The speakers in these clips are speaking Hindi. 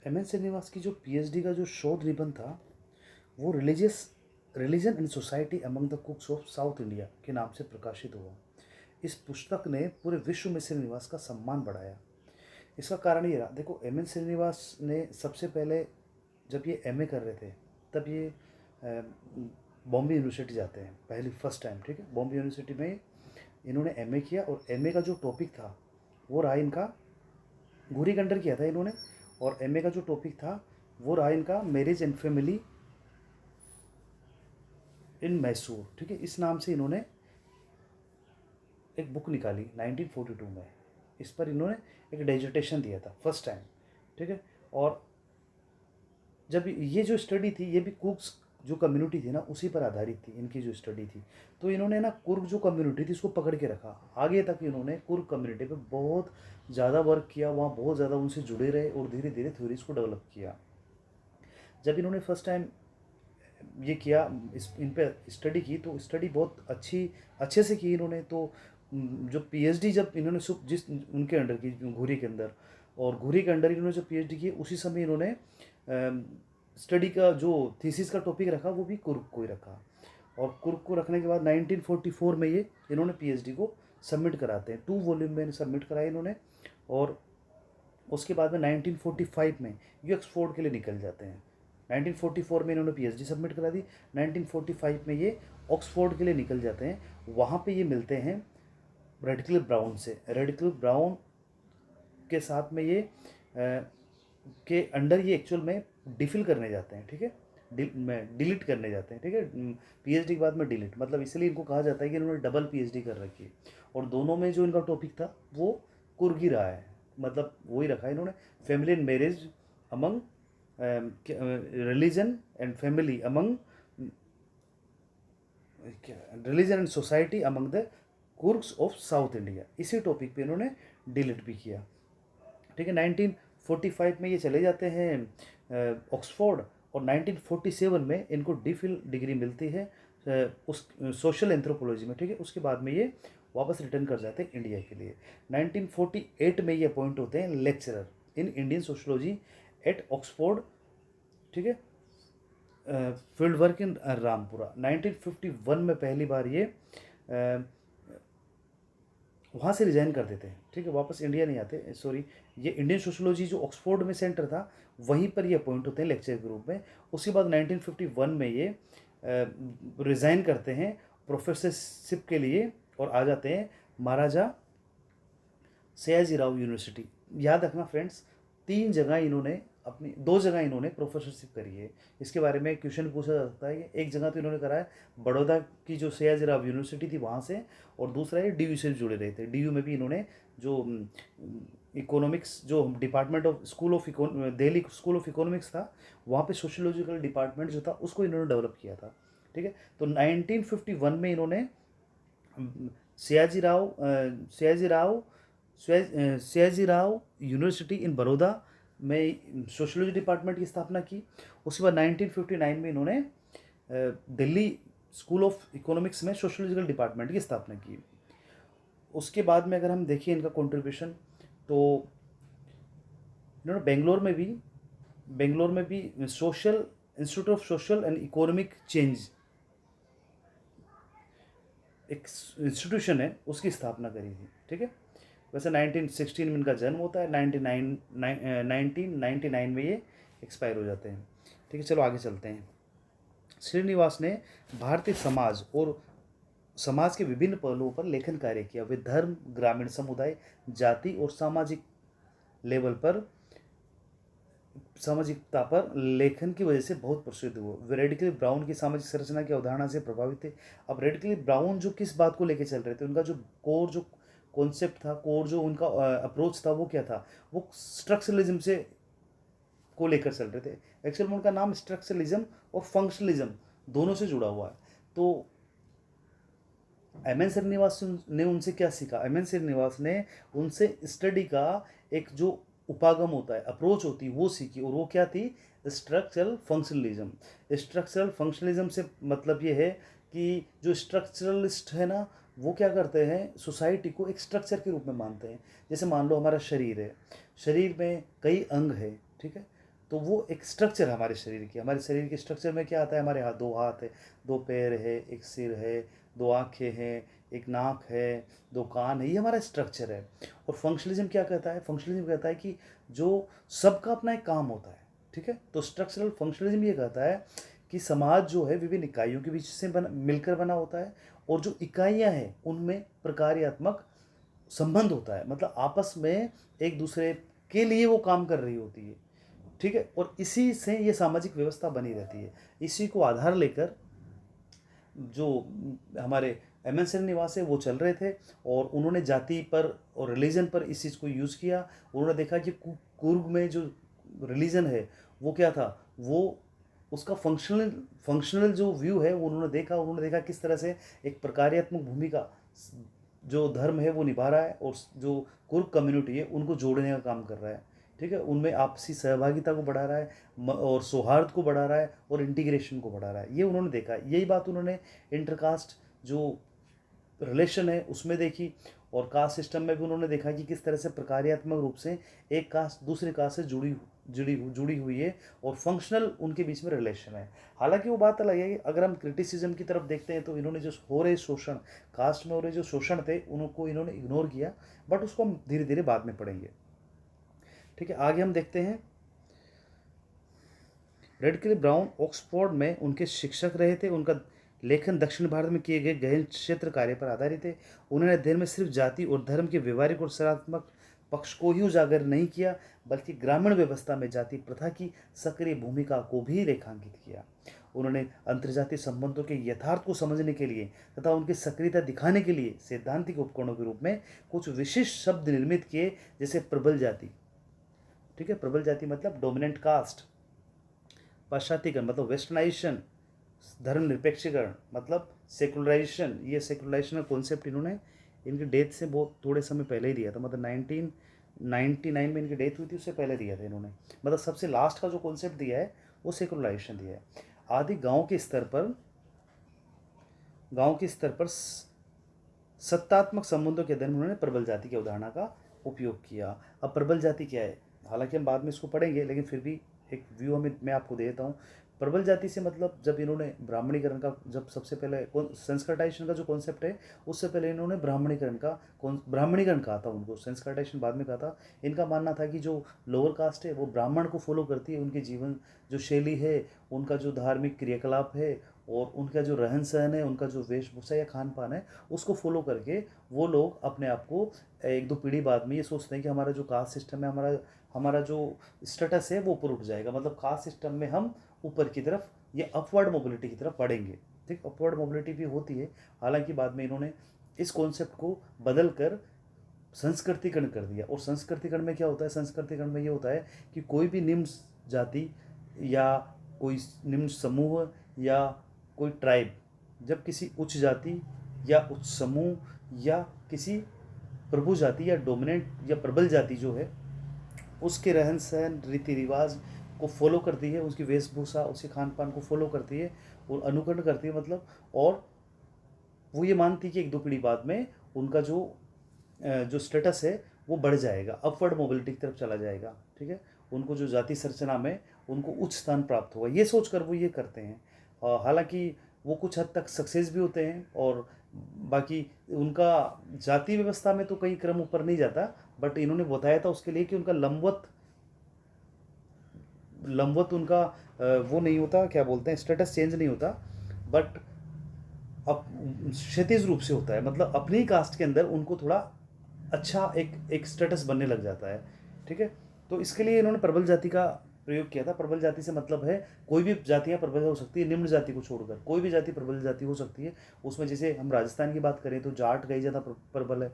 एम एन श्रीनिवास की जो पीएचडी का जो शोध निबंध था वो religion and society among the कुक्स of South India के नाम से प्रकाशित हुआ। इस पुस्तक ने पूरे विश्व में श्रीनिवास का सम्मान बढ़ाया। इसका कारण ये रहा, देखो एम एन श्रीनिवास ने सबसे पहले जब ये एमए कर रहे थे तब ये बॉम्बे यूनिवर्सिटी जाते हैं पहली फर्स्ट टाइम। ठीक है, बॉम्बे यूनिवर्सिटी में इन्होंने एमए किया और एमए का जो टॉपिक था वो रहा इनका, घुरी कंडर किया था इन्होंने, और एमए का जो टॉपिक था वो रहा इनका marriage and family in Mysore. ठीक है, इस नाम से इन्होंने एक बुक निकाली 1942 में। इस पर इन्होंने एक डिसर्टेशन दिया था फर्स्ट टाइम। ठीक है, और जब ये जो स्टडी थी ये भी कुक्स जो कम्युनिटी थी ना उसी पर आधारित थी इनकी जो स्टडी थी। तो इन्होंने ना कुर्ग जो कम्युनिटी थी इसको पकड़ के रखा आगे तक। इन्होंने कुर्ग कम्युनिटी पे बहुत ज़्यादा वर्क किया, वहाँ बहुत ज़्यादा उनसे जुड़े रहे और धीरे धीरे थ्योरीज को डेवलप किया। जब इन्होंने फर्स्ट टाइम ये किया, इन पे स्टडी की, तो स्टडी बहुत अच्छे से की इन्होंने। तो जो पीएचडी जब इन्होंने जिस उनके अंडर की घुरी के अंदर, और घुरी के अंडर इन्होंने जब पीएचडी की उसी समय इन्होंने स्टडी का जो थीसिस का टॉपिक रखा वो भी कुर्ग को ही रखा। और कुर्ग को रखने के बाद 1944 में ये इन्होंने पीएचडी को सबमिट कराते हैं, 2 वॉल्यूम में सबमिट कराया इन्होंने। और उसके बाद में 1945 में ये ऑक्सफोर्ड के लिए निकल जाते हैं। 1944 में इन्होंने पीएचडी सबमिट करा दी, 1945 में ये ऑक्सफोर्ड के लिए निकल जाते हैं। वहाँ पे ये मिलते हैं रेडक्लिफ ब्राउन से। रेडक्लिफ ब्राउन के साथ में ये के अंडर ये एक्चुअल में डिफिल करने जाते हैं। ठीक है, डिलीट करने जाते हैं। ठीक है, पीएचडी के बाद में डिलीट, मतलब इसलिए इनको कहा जाता है कि इन्होंने डबल पीएचडी कर रखी है। और दोनों में जो इनका टॉपिक था वो कुर्ग ही रहा है, मतलब वही रखा है इन्होंने, family and marriage among religion and family among religion and society among the Coorgs of South India. इसी टॉपिक पे इन्होंने डिलीट भी किया। ठीक है, 1945 में ये चले जाते हैं ऑक्सफोर्ड, और 1947 में इनको डीफिल डिग्री मिलती है उस सोशल एंथ्रोपोलॉजी में। ठीक है, उसके बाद में ये वापस रिटर्न कर जाते हैं इंडिया के लिए। 1948 में ये अपॉइंट होते हैं lecturer in Indian sociology at Oxford. ठीक है, फील्ड वर्क इन रामपुरा। 1951 में पहली बार ये वहाँ से रिजाइन कर देते हैं। ठीक है, वापस इंडिया नहीं आते, सॉरी, ये इंडियन सोशोलॉजी जो ऑक्सफोर्ड में सेंटर था वहीं पर ये अपॉइंट होते हैं लेक्चर ग्रुप में। उसके बाद 1951 में ये रिज़ाइन करते हैं प्रोफेसरशिप के लिए और आ जाते हैं महाराजा सयाजीराव यूनिवर्सिटी। याद रखना फ्रेंड्स, 3 जगह इन्होंने अपनी 2 जगह इन्होंने प्रोफेसरशिप करी है। इसके बारे में क्वेश्चन पूछा जा सकता है कि एक जगह तो इन्होंने करा है बड़ौदा की जो सयाजीराव यूनिवर्सिटी थी वहाँ से, और दूसरा ये डीयू से जुड़े रहे थे। डीयू में भी इन्होंने जो इकोनॉमिक्स जो department of Delhi school of economics था वहाँ पे सोशियोलॉजिकल डिपार्टमेंट जो था उसको इन्होंने डेवलप किया था। ठीक है, तो 1951 में इन्होंने सयाजीराव सयाजीराव यूनिवर्सिटी इन बड़ौदा में सोशोलॉजी डिपार्टमेंट की स्थापना की। उसके बाद 1959 में इन्होंने दिल्ली स्कूल ऑफ इकोनॉमिक्स में सोशोलॉजिकल डिपार्टमेंट की स्थापना की। उसके बाद में अगर हम देखें इनका कंट्रीब्यूशन, तो इन्होंने बेंगलोर में भी social institute of social and economic change एक इंस्टीट्यूशन है उसकी स्थापना करी थी। ठीक है, वैसे 1916 में इनका जन्म होता है, 1999 में ये एक्सपायर हो जाते हैं। ठीक है, चलो आगे चलते हैं। श्रीनिवास ने भारतीय समाज और समाज के विभिन्न पहलुओं पर लेखन कार्य किया। वे धर्म, ग्रामीण समुदाय, जाति और सामाजिकता पर लेखन की वजह से बहुत प्रसिद्ध हुए। वे रेडक्लिफ ब्राउन की सामाजिक संरचना की अवधारणा से प्रभावित थे। अब रेडक्लिफ ब्राउन जो किस बात को लेकर चल रहे थे, उनका जो कोर जो कॉन्सेप्ट था, कोर जो उनका अप्रोच था वो क्या था, वो स्ट्रक्चरलिज्म से को लेकर चल रहे थे। एक्चुअल में उनका नाम स्ट्रक्चरलिज्म और फंक्शनलिज्म दोनों से जुड़ा हुआ है। तो एम एन श्रीनिवास ने उनसे क्या सीखा? एम एन श्रीनिवास ने उनसे स्टडी का एक जो उपागम होता है, अप्रोच होती है, वो सीखी। और वो क्या थी? Structural functionalism. स्ट्रक्चरल फंक्शनलिज्म से मतलब ये है कि जो स्ट्रक्चरलिस्ट है ना, वो क्या करते हैं, सोसाइटी को एक स्ट्रक्चर के रूप में मानते हैं। जैसे मान लो हमारा शरीर है, शरीर में कई अंग है, ठीक है, तो वो एक स्ट्रक्चर है हमारे शरीर के स्ट्रक्चर में क्या आता है, हमारे हाथ, 2 हाथ है, 2 पैर है, 1 सिर है, 2 आँखें हैं, 1 नाक है, 2 कान है, ये हमारा स्ट्रक्चर है। और फंक्शनलिज्म क्या कहता है, फंक्शनलिज्म कहता है कि जो सबका अपना एक काम होता है, ठीक है। तो स्ट्रक्चरल फंक्शनलिज्म ये कहता है कि समाज जो है विभिन्न इकाइयों के बीच से मिलकर बना होता है, और जो इकाइयाँ हैं उनमें प्रकार्यात्मक संबंध होता है, मतलब आपस में एक दूसरे के लिए वो काम कर रही होती है, ठीक है। और इसी से ये सामाजिक व्यवस्था बनी रहती है। इसी को आधार लेकर जो हमारे एम.एन. श्रीनिवास है वो चल रहे थे, और उन्होंने जाति पर और रिलीजन पर इस चीज़ को यूज़ किया। उन्होंने देखा कि कुर्ग में जो रिलीजन है वो क्या था, वो उसका फंक्शनल जो व्यू है वो उन्होंने देखा किस तरह से एक प्रकार्यात्मक भूमिका जो धर्म है वो निभा रहा है, और जो कुर्ग कम्युनिटी है उनको जोड़ने का काम कर रहा है, ठीक है। उनमें आपसी सहभागिता को बढ़ा रहा है, और सौहार्द को बढ़ा रहा है, और इंटीग्रेशन को बढ़ा रहा है, ये उन्होंने देखा। यही बात उन्होंने इंटरकास्ट जो रिलेशन है उसमें देखी, और कास्ट सिस्टम में भी उन्होंने देखा कि किस तरह से प्रकार्यात्मक रूप से एक कास्ट दूसरे कास्ट से जुड़ी हुई है, और फंक्शनल उनके बीच में रिलेशन है। हालांकि वो बात अलग है कि अगर हम क्रिटिसिज्म की तरफ देखते हैं तो इन्होंने जो हो रहे शोषण, कास्ट में हो रहे जो शोषण थे उनको इन्होंने इग्नोर किया, बट उसको हम धीरे धीरे बाद में पढ़ेंगे, ठीक है। आगे हम देखते हैं, रेडक्लिफ ब्राउन ऑक्सफोर्ड में उनके शिक्षक रहे थे। उनका लेखन दक्षिण भारत में किए गए गहन क्षेत्र कार्य पर आधारित है। उन्होंने अध्ययन में सिर्फ जाति और धर्म के व्यवहारिक और सकारात्मक पक्ष को ही उजागर नहीं किया, बल्कि ग्रामीण व्यवस्था में जाति प्रथा की सक्रिय भूमिका को भी रेखांकित किया। उन्होंने अंतर्जातीय संबंधों के यथार्थ को समझने के लिए तथा उनकी सक्रियता दिखाने के लिए सैद्धांतिक उपकरणों के रूप में कुछ विशिष्ट शब्द निर्मित किए, जैसे प्रबल जाति, ठीक है। प्रबल जाति मतलब डोमिनेंट कास्ट, पाश्चात्यकरण मतलब वेस्टर्नाइजेशन, धर्मनिरपेक्षीकरण मतलब सेकुलराइजेशन। ये सेकुलराइजेशन का कॉन्सेप्ट इन्होंने इनकी डेथ से बहुत थोड़े समय पहले ही दिया था, मतलब 1999 में इनकी डेथ हुई थी, उससे पहले दिया था इन्होंने। मतलब सबसे लास्ट का जो कॉन्सेप्ट दिया है वो सेकुलराइजेशन दिया है। आदि गांव के स्तर पर सत्तात्मक संबंधों के अध्ययन में उन्होंने प्रबल जाति की अवधारणा का उपयोग किया। अब प्रबल जाति क्या है, हालांकि हम बाद में इसको पढ़ेंगे, लेकिन फिर भी एक व्यू मैं आपको दे देता हूँ। प्रबल जाति से मतलब जब इन्होंने ब्राह्मणीकरण का, जब सबसे पहले संस्कर्टाइजेशन का जो कॉन्सेप्ट है, उससे पहले इन्होंने ब्राह्मणीकरण कहा था उनको, संस्कर्टाइजेशन बाद में कहा था। इनका मानना था कि जो लोअर कास्ट है वो ब्राह्मण को फॉलो करती है, उनके जीवन जो शैली है, उनका जो धार्मिक क्रियाकलाप है, और उनका जो रहन सहन है, उनका जो वेशभूषा या खान पान है, उसको फॉलो करके वो लोग अपने आप को 1-2 पीढ़ी बाद में ये सोचते हैं कि हमारा जो कास्ट सिस्टम है, हमारा जो स्टेटस है वो ऊपर उठ जाएगा, मतलब कास्ट सिस्टम में हम ऊपर की तरफ या अपवर्ड मोबिलिटी की तरफ बढ़ेंगे, ठीक। अपवर्ड मोबिलिटी भी होती है, हालांकि बाद में इन्होंने इस कॉन्सेप्ट को बदल कर संस्कृतिकरण कर दिया। और संस्कृतिकरण में क्या होता है, संस्कृतिकरण में ये होता है कि कोई भी निम्न जाति या कोई निम्न समूह या कोई ट्राइब जब किसी उच्च जाति या उच्च समूह या किसी प्रभु जाति या डोमिनेंट या प्रबल जाति जो है उसके रहन सहन रीति रिवाज को फॉलो करती है, उसकी वेशभूषा उसके खान पान को फॉलो करती है और अनुकरण करती है, मतलब, और वो ये मानती है कि 1-2 पीढ़ी बाद में उनका जो स्टेटस है वो बढ़ जाएगा, अपवर्ड मोबिलिटी की तरफ चला जाएगा, ठीक है। उनको जो जाति संरचना में उनको उच्च स्थान प्राप्त होगा, ये सोचकर वो ये करते हैं। हालांकि वो कुछ हद तक सक्सेस भी होते हैं, और बाकी उनका जाति व्यवस्था में तो कहीं क्रम ऊपर नहीं जाता, बट इन्होंने बताया था उसके लिए कि उनका लंबवत उनका वो नहीं होता, क्या बोलते हैं, स्टेटस चेंज नहीं होता, बट अब क्षैतिज रूप से होता है, मतलब अपनी ही कास्ट के अंदर उनको थोड़ा अच्छा एक स्टेटस बनने लग जाता है, ठीक है। तो इसके लिए इन्होंने प्रबल जाति का प्रयोग किया था। प्रबल जाति से मतलब है कोई भी जातियाँ प्रबल हो सकती है, निम्न जाति को छोड़कर कोई भी जाति प्रबल जाति हो सकती है। उसमें जैसे हम राजस्थान की बात करें तो जाट कई ज़्यादा प्रबल है,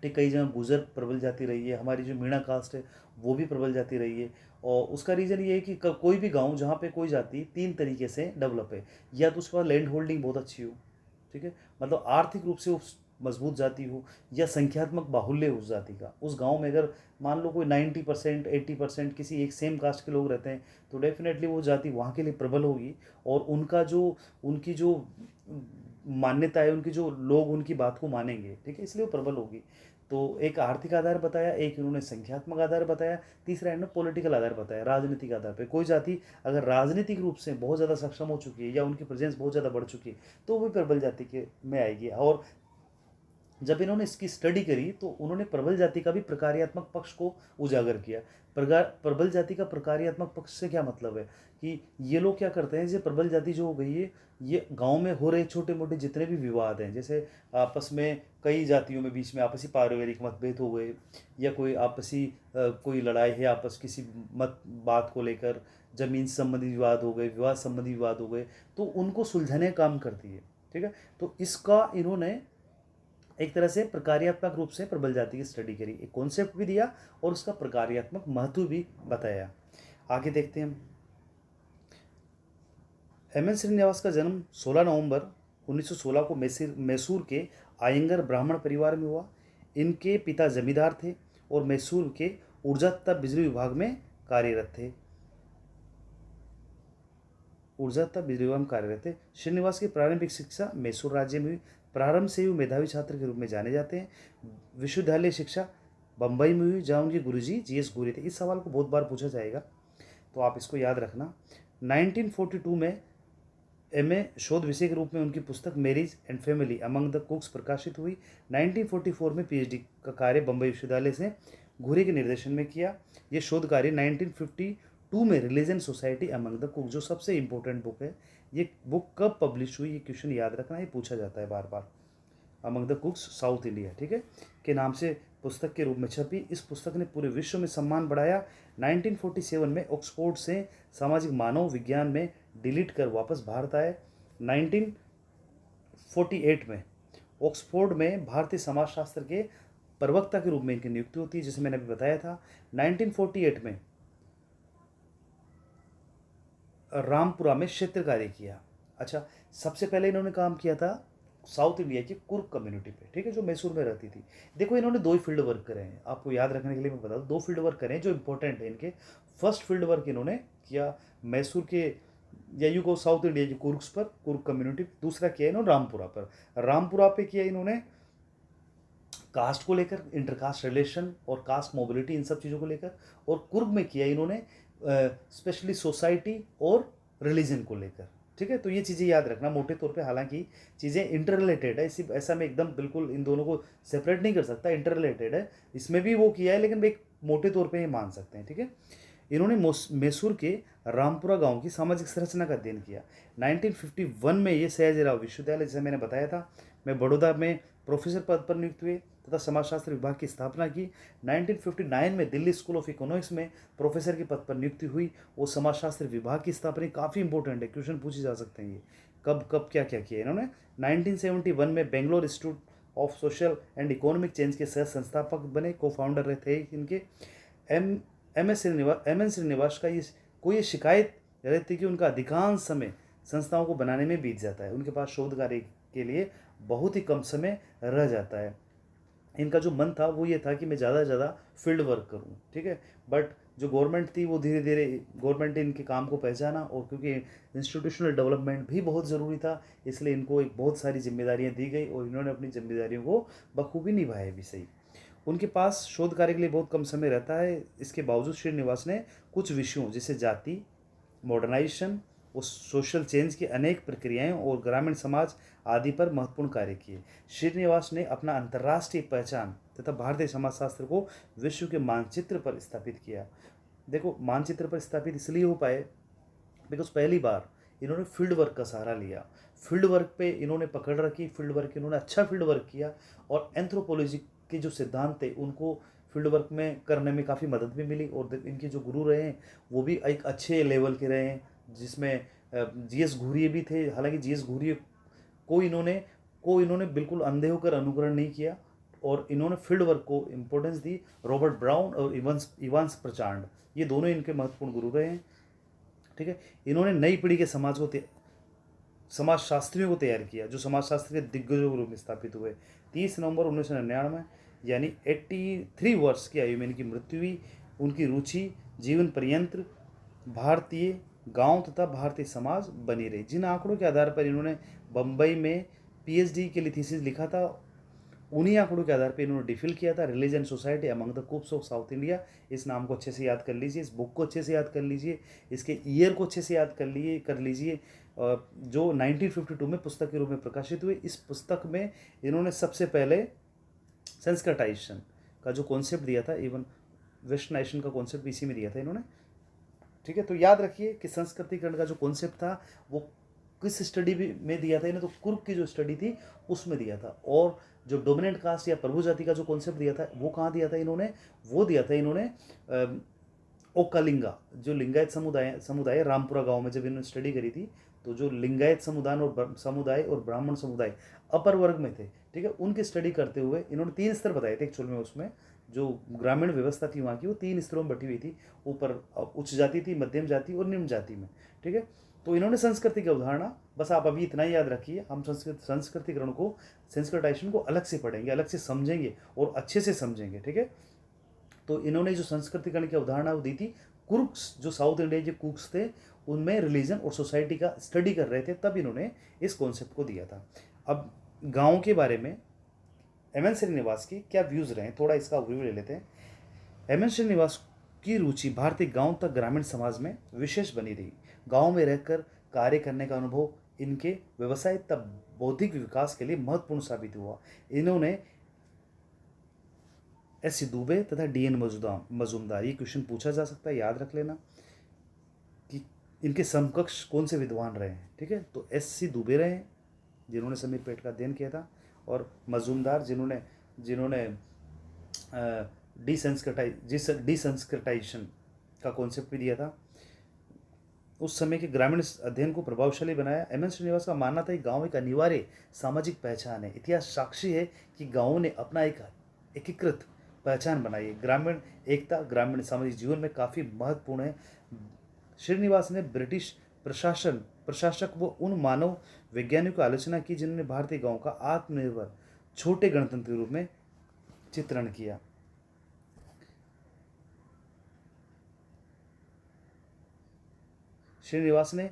ठीक। कई जगह गुजर प्रबल जाति रही है, हमारी जो मीणा कास्ट है वो भी प्रबल जाति रही है। और उसका रीज़न ये है कि कोई भी गांव जहाँ पे कोई जाति 3 तरीके से डेवलप है, या तो उसके पास लैंड होल्डिंग बहुत अच्छी हो, ठीक है, मतलब आर्थिक रूप से वो मजबूत जाति हो, या संख्यात्मक बाहुल्य उस जाति का। उस गांव में अगर मान लो कोई 90% 80% किसी एक सेम कास्ट के लोग रहते हैं, तो डेफिनेटली वो जाति वहाँ के लिए प्रबल होगी, और उनकी जो मान्यता है, उनकी जो लोग उनकी बात को मानेंगे, ठीक है, इसलिए वो प्रबल होगी। तो एक आर्थिक आधार बताया, एक इन्होंने संख्यात्मक आधार बताया, तीसरा इन्होंने पॉलिटिकल आधार बताया, राजनीतिक आधार पे। कोई जाति अगर राजनीतिक रूप से बहुत ज़्यादा सक्षम हो चुकी है या उनकी प्रेजेंस बहुत ज़्यादा बढ़ चुकी है तो वो प्रबल जाति के में आएगी। और जब इन्होंने इसकी स्टडी करी तो उन्होंने प्रबल जाति का भी प्रकार्यात्मक पक्ष को उजागर किया। प्रबल जाति का प्रकार्यात्मक पक्ष से क्या मतलब है कि ये लोग क्या करते हैं, जैसे प्रबल जाति जो हो गई है, ये गांव में हो रहे छोटे मोटे जितने भी विवाद हैं, जैसे आपस में कई जातियों में बीच में आपसी पारिवारिक मतभेद हो गए या कोई आपसी कोई लड़ाई है आपस किसी मत बात को लेकर, जमीन संबंधी विवाद हो गए, विवाद संबंधी विवाद हो गए, तो उनको सुलझाने का काम करती है। ठीक है, तो इसका इन्होंने एक तरह से प्रकार्यात्मक रूप से प्रबल जाति की स्टडी करी, एक कॉन्सेप्ट भी दिया और उसका प्रकार्यात्मक महत्व भी बताया। आगे देखते हैं हम। एम एन श्रीनिवास का जन्म 16 नवंबर 1916 को मैसूर के आयंगर ब्राह्मण परिवार में हुआ। इनके पिता जमींदार थे और मैसूर के ऊर्जा तथा बिजली विभाग में कार्यरत थे। श्रीनिवास की प्रारंभिक शिक्षा मैसूर राज्य में हुई। प्रारंभ से ही मेधावी छात्र के रूप में जाने जाते हैं। विश्वविद्यालय शिक्षा बम्बई में हुई जहाँ उनके गुरुजी जीएस घुरी थे। इस सवाल को बहुत बार पूछा जाएगा तो आप इसको याद रखना। 1942 में एमए शोध विषय के रूप में उनकी पुस्तक marriage and family among the कुक्स प्रकाशित हुई। 1944 में पीएचडी का कार्य बम्बई विश्वविद्यालय से घुरी के निर्देशन में किया। ये शोध कार्य 1952 में religion society among the cook, जो सबसे इंपॉर्टेंट बुक है, ये बुक कब पब्लिश हुई, ये क्वेश्चन याद रखना, ये पूछा जाता है बार बार। Among the Coorgs South India, ठीक है, के नाम से पुस्तक के रूप में छपी। इस पुस्तक ने पूरे विश्व में सम्मान बढ़ाया। 1947 में ऑक्सफोर्ड से सामाजिक मानव विज्ञान में डिलीट कर वापस भारत आए। 1948 में ऑक्सफोर्ड में भारतीय समाजशास्त्र के प्रवक्ता के रूप में इनकी नियुक्ति होती है, जिसे मैंने अभी बताया था। 1948 में रामपुरा में क्षेत्र कार्य किया। अच्छा, सबसे पहले इन्होंने काम किया था साउथ इंडिया की कुर्क कम्युनिटी पे, ठीक है, जो मैसूर में रहती थी। देखो, इन्होंने 2 फील्ड वर्क करे हैं, आपको याद रखने के लिए मैं बता दूं, 2 फील्ड वर्क करे हैं जो इंपॉर्टेंट है इनके। फर्स्ट फील्ड वर्क इन्होंने किया मैसूर के या यू को साउथ इंडिया की कुर्क्स पर, कुर्क कम्युनिटी। दूसरा किया इन्होंने रामपुरा पर। रामपुरा पे किया इन्होंने कास्ट को लेकर, इंटरकास्ट रिलेशन और कास्ट मोबिलिटी, इन सब चीज़ों को लेकर। और कुर्ग में किया इन्होंने स्पेशली सोसाइटी और रिलीजन को लेकर। ठीक है, तो ये चीज़ें याद रखना मोटे तौर पे। हालांकि चीज़ें इंटर रिलेटेड है, इसी ऐसा मैं एकदम बिल्कुल इन दोनों को सेपरेट नहीं कर सकता, इंटर रिलेटेड है। इसमें भी वो किया है लेकिन एक मोटे तौर पे ये मान सकते हैं। ठीक है, इन्होंने मैसूर के रामपुरा गांव की सामाजिक संरचना का अध्ययन किया। 1951 में ये सयाजीराव विश्वविद्यालय, जैसे मैंने बताया था, मैं बड़ौदा में प्रोफेसर पद पर नियुक्त हुए तथा समाजशास्त्र विभाग की स्थापना की। 1959 में दिल्ली स्कूल ऑफ इकोनॉमिक्स में प्रोफेसर के पद पर नियुक्ति हुई और समाजशास्त्र विभाग की स्थापना। काफ़ी इंपॉर्टेंट है, क्वेश्चन पूछे जा सकते हैं ये, कब कब क्या क्या किया इन्होंने। 1971 में Bangalore institute of social and economic change के सह संस्थापक बने, को फाउंडर थे इनके। एम एन श्रीनिवास का कोई शिकायत रहती कि उनका अधिकांश समय संस्थाओं को बनाने में बीत जाता है, उनके पास शोध कार्य के लिए बहुत ही कम समय रह जाता है। इनका जो मन था वो ये था कि मैं ज़्यादा से ज़्यादा फील्ड वर्क करूं, ठीक है। बट जो गवर्नमेंट थी वो धीरे धीरे गवर्नमेंट ने इनके काम को पहचाना, और क्योंकि इंस्टीट्यूशनल डेवलपमेंट भी बहुत ज़रूरी था, इसलिए इनको एक बहुत सारी जिम्मेदारियां दी गई और इन्होंने अपनी जिम्मेदारियों को बखूबी निभाया भी सही। उनके पास शोध कार्य के लिए बहुत कम समय रहता है। इसके बावजूद श्रीनिवास ने कुछ विषयों जैसे जाति, मॉडर्नाइजेशन और सोशल चेंज की अनेक प्रक्रियाएं और ग्रामीण समाज आदि पर महत्वपूर्ण कार्य किए। श्रीनिवास ने अपना अंतर्राष्ट्रीय पहचान तथा भारतीय समाजशास्त्र को विश्व के मानचित्र पर स्थापित किया। देखो, मानचित्र पर स्थापित इसलिए हो पाए बिकॉज पहली बार इन्होंने फील्ड वर्क का सहारा लिया। फील्ड वर्क पे इन्होंने पकड़ रखी, फील्ड वर्क इन्होंने अच्छा फील्ड वर्क किया, और एंथ्रोपोलॉजी के जो सिद्धांत थे उनको फील्ड वर्क में करने में काफ़ी मदद भी मिली। और इनके जो गुरु रहे हैं वो भी एक अच्छे लेवल के रहे हैं, जिसमें जीएस घुरिये भी थे। हालांकि जीएस घुरिये को इन्होंने बिल्कुल अंधे होकर अनुकरण नहीं किया, और इन्होंने फील्ड वर्क को इम्पोर्टेंस दी। रॉबर्ट ब्राउन और इवांस प्रचांड, ये दोनों इनके महत्वपूर्ण गुरु रहे हैं। ठीक है, इन्होंने नई पीढ़ी के समाजशास्त्रियों को तैयार किया, जो समाजशास्त्र के दिग्गजों के रूप में स्थापित हुए। 30 नवंबर 1999 यानी 83 वर्ष की आयु में इनकी मृत्यु हुई। उनकी रुचि जीवन पर्यंत भारतीय गांव तथा भारतीय समाज बनी रही। जिन आंकड़ों के आधार पर इन्होंने बम्बई में पीएचडी के लिए थीसिस लिखा था, उन्हीं आंकड़ों के आधार पे इन्होंने डिफिल किया था religion society among the Coorgs of South India. इस नाम को अच्छे से याद कर लीजिए, इस बुक को अच्छे से याद कर लीजिए, इसके ईयर को अच्छे से याद कर लीजिए। जो 1952 में पुस्तक के रूप में प्रकाशित हुई। इस पुस्तक में इन्होंने सबसे पहले संस्कृताइजेशन का जो कॉन्सेप्ट दिया था, इवन वेस्टर्नाइजेशन का कॉन्सेप्ट भी इसी में दिया था इन्होंने। ठीक है, तो याद रखिए कि संस्कृतिकरण का जो कॉन्सेप्ट था वो किस स्टडी में दिया था इन्हें, तो कुर्क की जो स्टडी थी उसमें दिया था। और जो डोमिनेंट कास्ट या प्रभु जाति का जो कॉन्सेप्ट दिया था वो कहाँ दिया था इन्होंने, वो दिया था इन्होंने ओकालिंगा, जो लिंगायत समुदाय रामपुरा गांव में जब इन्होंने स्टडी करी थी, तो जो लिंगायत समुदाय और ब्राह्मण समुदाय अपर वर्ग में थे, ठीक है, उनकी स्टडी करते हुए इन्होंने 3 स्तर बताए थे एक्चुअल में। उसमें जो ग्रामीण व्यवस्था थी वहाँ की वो 3 स्तरों में बटी हुई थी, ऊपर उच्च जाति थी, मध्यम जाति और निम्न जाति में। ठीक है, तो इन्होंने संस्कृति की अवधारणा, बस आप अभी इतना ही याद रखिए, हम संस्कृतिकरण को, संस्कृताइजेशन को अलग से पढ़ेंगे, अलग से समझेंगे और अच्छे से समझेंगे। ठीक है, तो इन्होंने जो संस्कृतिकरण की अवधारणा दी थी, कुर्क्स जो साउथ इंडिया के कुर्क्स थे उनमें रिलीजन और सोसाइटी का स्टडी कर रहे थे, तब इन्होंने इस कॉन्सेप्ट को दिया था। अब गाँव के बारे में एम एन श्रीनिवास की क्या व्यूज़ रहे, थोड़ा इसका ओवरव्यू ले लेते हैं। एम एन श्रीनिवास की रुचि भारतीय गांव तक ग्रामीण समाज में विशेष बनी रही। गांव में रहकर कार्य करने का अनुभव इनके व्यवसाय तब बौद्धिक विकास के लिए महत्वपूर्ण साबित हुआ। इन्होंने एस सी दुबे तथा डी एन मजूमदार, ये क्वेश्चन पूछा जा सकता है, याद रख लेना कि इनके समकक्ष कौन से विद्वान रहे हैं। ठीक है, तो एस सी दुबे रहे हैं जिन्होंने समीर पेट का अध्ययन किया था, और मजूमदार जिन्होंने डिसंस्कृताइजेशन का कॉन्सेप्ट भी दिया था, उस समय के ग्रामीण अध्ययन को प्रभावशाली बनाया। एम एन श्रीनिवास का मानना था कि गांव एक अनिवार्य सामाजिक पहचान है। इतिहास साक्षी है कि गांवों ने अपना एक एकीकृत पहचान बनाई है। ग्रामीण एकता ग्रामीण सामाजिक जीवन में काफ़ी महत्वपूर्ण है। श्रीनिवास ने ब्रिटिश प्रशासक व उन मानव वैज्ञानिकों की आलोचना की जिन्होंने भारतीय गांव का आत्मनिर्भर छोटे गणतंत्र के रूप में चित्रण किया। श्रीनिवास ने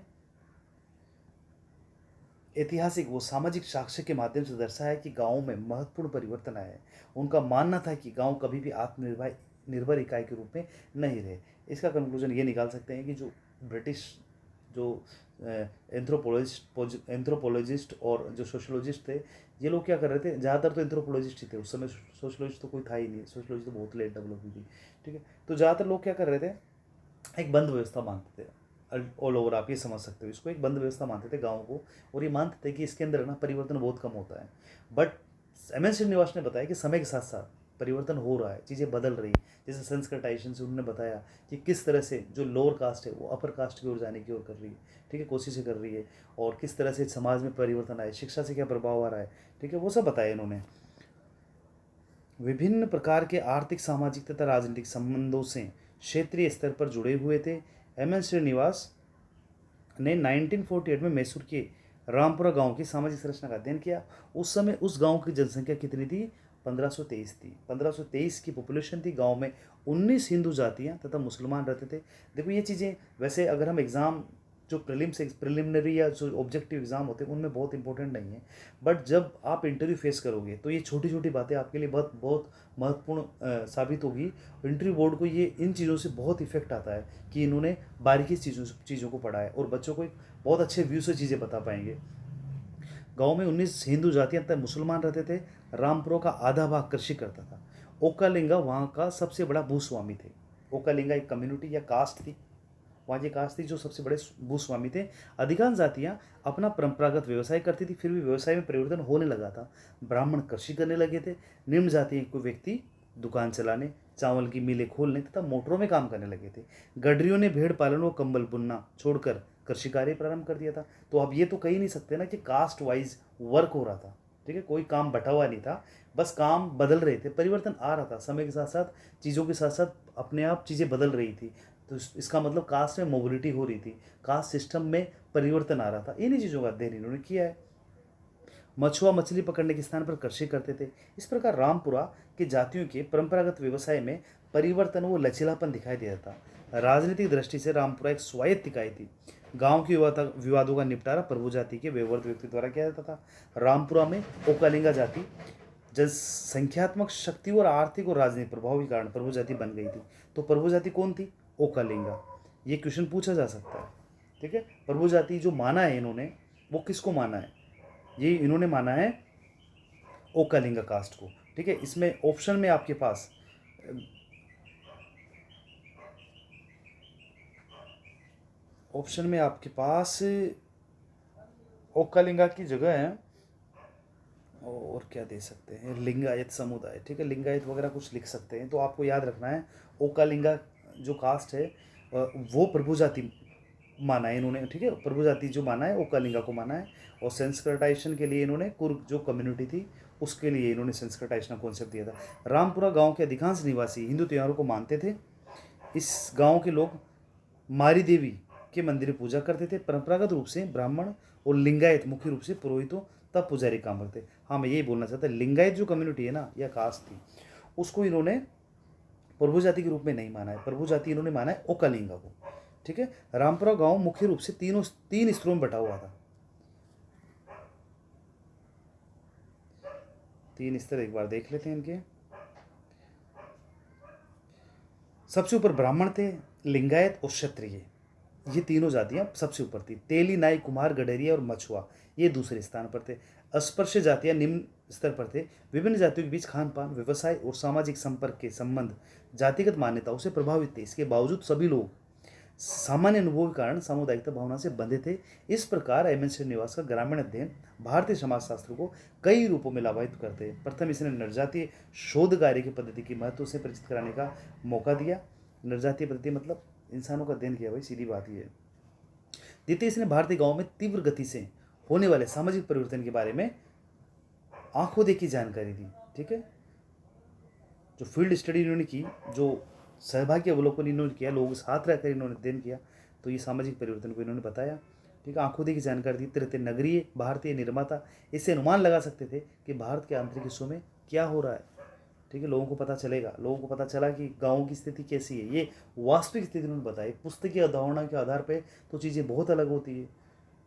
ऐतिहासिक व सामाजिक साक्ष्य के माध्यम से दर्शाया कि गांवों में महत्वपूर्ण परिवर्तन आए हैं। उनका मानना था कि गांव कभी भी आत्मनिर्भर इकाई के रूप में नहीं रहे। इसका कंक्लूजन ये निकाल सकते हैं कि जो ब्रिटिश जो एंथ्रोपोलॉजिस्ट और जो सोशोलॉजिस्ट थे, ये लोग क्या कर रहे थे, ज़्यादातर तो एंथ्रोपोलॉजिस्ट ही थे उस समय, सोशोलॉजिस्ट तो कोई था ही नहीं, सोशोलॉजी तो बहुत लेट डेवलप हुई थी। ठीक है, तो ज़्यादातर लोग क्या कर रहे थे, एक बंद व्यवस्था मानते थे। ऑल ओवर आप ये समझ सकते हो, इसको एक बंद व्यवस्था मानते थे गाँव को, और ये मानते थे कि इसके अंदर ना परिवर्तन बहुत कम होता है। बट एम एन श्रीनिवास ने बताया कि समय के साथ साथ परिवर्तन हो रहा है, चीज़ें बदल रही। जैसे संस्कृताइजेशन से उन्होंने बताया कि किस तरह से जो लोअर कास्ट है वो अपर कास्ट की ओर जाने की ओर कर रही है। ठीक है, कोशिशें कर रही है, और किस तरह से समाज में परिवर्तन आए, शिक्षा से क्या प्रभाव आ रहा है। ठीक है, वो सब बताया इन्होंने। विभिन्न प्रकार के आर्थिक सामाजिक तथा राजनीतिक संबंधों से क्षेत्रीय स्तर पर जुड़े हुए थे। एम एन श्रीनिवास ने 1948 में मैसूर के रामपुरा गांव की सामाजिक संरचना का अध्ययन किया। उस समय उस गांव की जनसंख्या कितनी थी, 1523 थी। 1523 की पॉपुलेशन थी। गांव में 19 हिंदू जातियां तथा मुसलमान रहते थे। देखो ये चीज़ें वैसे अगर हम एग्ज़ाम जो प्रिलिमिनरी या जो ऑब्जेक्टिव एग्ज़ाम होते हैं उनमें बहुत इंपॉर्टेंट नहीं है, बट जब आप इंटरव्यू फेस करोगे तो ये छोटी छोटी बातें आपके लिए बहुत बहुत महत्वपूर्ण साबित होगी। इंटरव्यू बोर्ड को ये इन चीज़ों से बहुत इफेक्ट आता है कि इन्होंने बारीकी चीज़ों को पढ़ा है और बच्चों को एक बहुत अच्छे व्यू से चीज़ें बता पाएंगे। गांव में 19 हिंदू जातियां तथा मुसलमान रहते थे। रामपुरा का आधा भाग कृषि करता था। ओकालिंगा वहाँ का सबसे बड़ा भूस्वामी थे। ओकालिंगा एक कम्युनिटी या कास्ट थी, वहाँ की कास्ट थी जो सबसे बड़े भूस्वामी थे। अधिकांश जातियाँ अपना परंपरागत व्यवसाय करती थी, फिर भी व्यवसाय में परिवर्तन होने लगा था। ब्राह्मण कृषि करने लगे थे। निम्न जाति के व्यक्ति दुकान चलाने, चावल की मिलें खोलने तथा मोटरों में काम करने लगे थे। गडरियों ने भेड़ पालन व कंबल बुनना छोड़कर कृषि कार्य प्रारंभ कर दिया था। तो अब ये तो कह ही नहीं सकते ना कि कास्ट वाइज वर्क हो रहा था। ठीक है, कोई काम बटा हुआ नहीं था, बस काम बदल रहे थे, परिवर्तन आ रहा था समय के साथ साथ, चीज़ों के साथ साथ अपने आप चीज़ें बदल रही थी। तो इसका मतलब कास्ट में मोबिलिटी हो रही थी, कास्ट सिस्टम में परिवर्तन आ रहा था। इन्हीं चीज़ों का अध्ययन इन्होंने किया है। मछुआ मछली पकड़ने के स्थान पर कृषि करते थे। इस प्रकार रामपुरा के जातियों के परंपरागत व्यवसाय में परिवर्तन व लचीलापन दिखाई देता था। राजनीतिक दृष्टि से रामपुरा एक स्वायत्त इकाई थी। गांव के विवादों का निपटारा प्रभु जाति के वैवर्त व्यक्ति द्वारा किया जाता था। रामपुरा में ओकालिंगा जाति जनसंख्यात्मक शक्ति और आर्थिक और राजनीतिक प्रभाव के कारण प्रभु जाति बन गई थी। तो प्रभु जाति कौन थी? ओकालिंगा। ये क्वेश्चन पूछा जा सकता है, ठीक है। प्रभु जाति जो माना है इन्होंने, वो किसको माना है? ये इन्होंने माना है ओकालिंगा कास्ट को, ठीक है। इसमें ऑप्शन में आपके पास ओकालिंगा की जगह है, और क्या दे सकते हैं, लिंगायत समुदाय, ठीक है, लिंगायत वगैरह कुछ लिख सकते हैं। तो आपको याद रखना है ओकालिंगा जो कास्ट है वो प्रभु जाति माना है इन्होंने, ठीक है। प्रभु जाति जो माना है ओकालिंगा को माना है। और संस्कृताइजेशन के लिए इन्होंने कुर्ग जो कम्युनिटी थी उसके लिए इन्होंने संस्कृताइजेशन का कॉन्सेप्ट दिया था। रामपुरा गांव के अधिकांश निवासी हिंदू त्योहारों को मानते थे। इस गांव के लोग मारी देवी के मंदिर में पूजा करते थे। परंपरागत रूप से ब्राह्मण और लिंगायत मुख्य रूप से पुरोहितों तब पुजारी काम करते। हाँ, मैं यही बोलना चाहता, लिंगायत जो कम्युनिटी है ना या कास्ट थी, उसको इन्होंने प्रभु जाति के रूप में नहीं माना है। प्रभु जाति इन्होंने माना है ओकालिंगा को, ठीक है। रामपुरा गांव मुख्य रूप से तीन स्तरों में बटा हुआ था। 3 स्तर एक बार देख लेते हैं इनके। सबसे ऊपर ब्राह्मण थे, लिंगायत और क्षत्रिय, ये तीनों जातियां सबसे ऊपर थी। तेली, नाई, कुम्हार, गडेरिया और मछुआ ये दूसरे स्थान पर थे। अस्पृश्य जातियां निम्न स्तर पर थे। विभिन्न जातियों के बीच खान पान, व्यवसाय और सामाजिक संपर्क के संबंध जातिगत मान्यताओं से प्रभावित थे। इसके बावजूद सभी लोग सामान्य अनुभव के कारण सामुदायिकता भावना से बंधे थे। इस प्रकार एम एन श्रीनिवास का ग्रामीण अध्ययन भारतीय समाजशास्त्र को कई रूपों में लाभान्वित करते हैं। प्रथम, इसने नरजातीय शोध कार्य की पद्धति के महत्व से परिचित कराने का मौका दिया। नरजातीय पद्धति मतलब इंसानों का अध्ययन किया, भाई सीधी बात ही है। द्वितीय, इसने भारतीय गांव में तीव्र गति से होने वाले सामाजिक परिवर्तन के बारे में आंखों देखी जानकारी दी, ठीक है। जो फील्ड स्टडी इन्होंने की, जो सहभागी अवलोकन इन्होंने किया, लोगों के साथ रहकर इन्होंने अध्ययन किया, तो ये सामाजिक परिवर्तन को इन्होंने बताया, ठीक है। आंखों देखी जानकारी दी। तृतीय, नगरीय भारतीय निर्माता इससे अनुमान लगा सकते थे कि भारत के आंतरिक हिस्सों में क्या हो रहा है, ठीक है। लोगों को पता चलेगा, लोगों को पता चला कि गाँव की स्थिति कैसी है, ये वास्तविक स्थिति उन्होंने बताई। पुस्तकीय अवधारणा के आधार पर तो चीज़ें बहुत अलग होती है,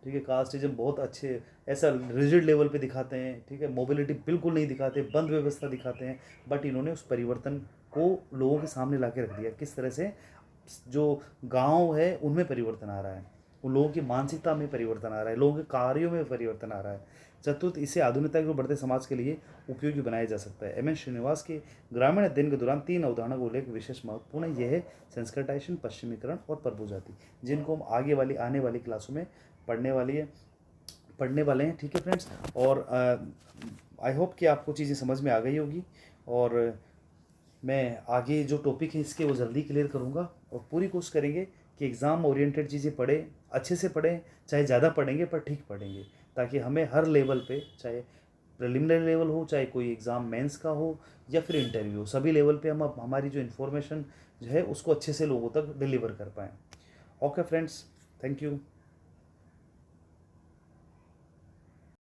ठीक है। कास्टिज्म बहुत अच्छे ऐसा रिजिड लेवल पे दिखाते हैं, ठीक है। मोबिलिटी बिल्कुल नहीं दिखाते, बंद व्यवस्था दिखाते हैं। बट इन्होंने उस परिवर्तन को लोगों के सामने ला के रख दिया, किस तरह से जो गांव है उनमें परिवर्तन आ रहा है, उन लोगों की मानसिकता में परिवर्तन आ रहा है, लोगों के कार्यों में परिवर्तन आ रहा है। चतुर्थ, इसे आधुनिकता के बढ़ते समाज के लिए उपयोगी बनाया जा सकता है। एम एन श्रीनिवास के ग्रामीण अध्ययन के दौरान 3 अवधारणा को उल्लेख विशेष महत्वपूर्ण यह है: संस्कृताइजेशन, पश्चिमीकरण और प्रभु जाति, जिनको हम आने वाली क्लासों में पढ़ने वाले हैं, ठीक है फ्रेंड्स। और आई होप कि आपको चीज़ें समझ में आ गई होगी, और मैं आगे जो टॉपिक है इसके वो जल्दी क्लियर करूँगा, और पूरी कोशिश करेंगे कि एग्ज़ाम ओरिएंटेड चीज़ें पढ़ें, अच्छे से पढ़ें, चाहे ज़्यादा पढ़ेंगे पर ठीक पढ़ेंगे, ताकि हमें हर लेवल पे, चाहे प्रिलिमिनरी लेवल हो, चाहे कोई एग्ज़ाम मेंस का हो या फिर इंटरव्यू, सभी लेवल पे हम हमारी जो इन्फॉर्मेशन जो है उसको अच्छे से लोगों तक डिलीवर कर पाएँ। Okay friends, thank you.